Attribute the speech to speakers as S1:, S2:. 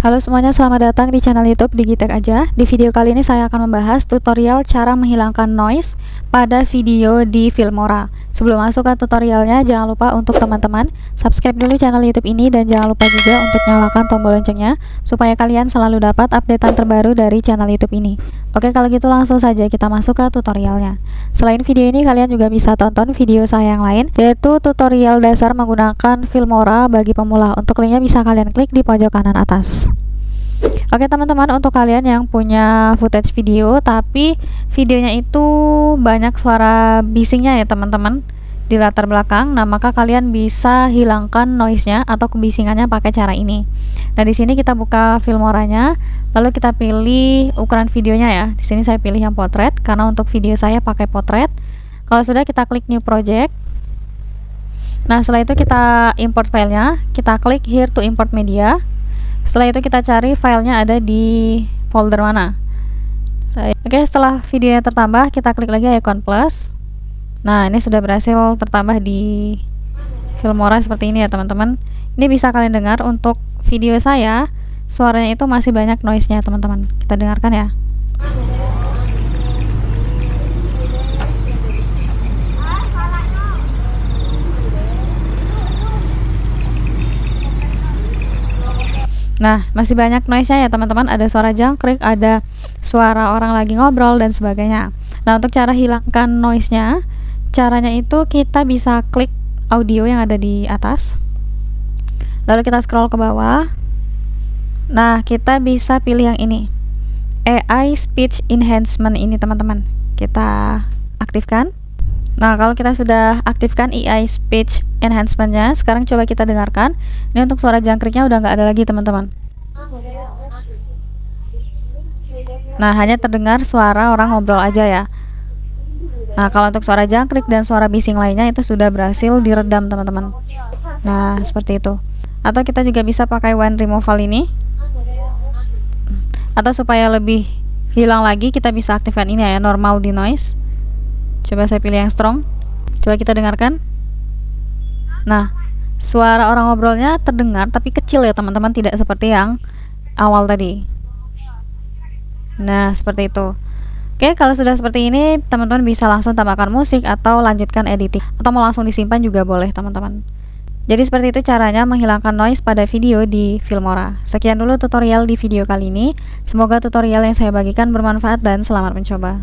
S1: Halo semuanya, selamat datang di channel YouTube Digitek Aja. Di video kali ini saya akan membahas tutorial cara menghilangkan noise pada video di Filmora. Sebelum masuk ke tutorialnya, jangan lupa untuk teman-teman subscribe dulu channel YouTube ini dan jangan lupa juga untuk nyalakan tombol loncengnya supaya kalian selalu dapat updatean terbaru dari channel YouTube ini. Oke, kalau gitu langsung saja kita masuk ke tutorialnya. Selain video ini, kalian juga bisa tonton video saya yang lain, yaitu tutorial dasar menggunakan Filmora bagi pemula. Untuk linknya bisa kalian klik di pojok kanan atas. Oke teman-teman, untuk kalian yang punya footage video tapi videonya itu banyak suara bisingnya ya teman-teman di latar belakang, nah maka kalian bisa hilangkan noise-nya atau kebisingannya pakai cara ini. Nah di sini kita buka Filmoranya, lalu kita pilih ukuran videonya ya. Di sini saya pilih yang potret karena untuk video saya pakai potret. Kalau sudah, kita klik new project. Nah setelah itu kita import filenya, kita klik here to import media. Setelah itu kita cari filenya ada di folder mana. Oke, setelah videonya tertambah, kita klik lagi icon plus. Nah, ini sudah berhasil tertambah di Filmora seperti ini ya teman-teman. Ini bisa kalian dengar untuk video saya, suaranya itu masih banyak noise-nya teman-teman. Kita dengarkan ya. Nah, masih banyak noise-nya ya teman-teman. Ada suara jangkrik, ada suara orang lagi ngobrol dan sebagainya. Nah, untuk cara hilangkan noise-nya, caranya itu kita bisa klik audio yang ada di atas. Lalu kita scroll ke bawah. Nah, kita bisa pilih yang ini. AI Speech Enhancement ini teman-teman. Kita aktifkan. Nah, kalau kita sudah aktifkan AI Speech Enhancement-nya, sekarang coba kita dengarkan. Ini untuk suara jangkriknya udah nggak ada lagi, teman-teman. Nah, hanya terdengar suara orang ngobrol aja ya. Nah, kalau untuk suara jangkrik dan suara bising lainnya itu sudah berhasil diredam, teman-teman. Nah, seperti itu. Atau kita juga bisa pakai one removal ini. Atau supaya lebih hilang lagi, kita bisa aktifkan ini ya, normal denoise. Coba saya pilih yang strong. Coba kita dengarkan. Nah, suara orang ngobrolnya terdengar tapi kecil ya teman-teman, tidak seperti yang awal tadi. Nah, seperti itu. Oke, kalau sudah seperti ini, teman-teman bisa langsung tambahkan musik atau lanjutkan editing. Atau mau langsung disimpan juga boleh teman-teman. Jadi seperti itu caranya menghilangkan noise pada video di Filmora. Sekian dulu tutorial di video kali ini. Semoga tutorial yang saya bagikan bermanfaat dan selamat mencoba.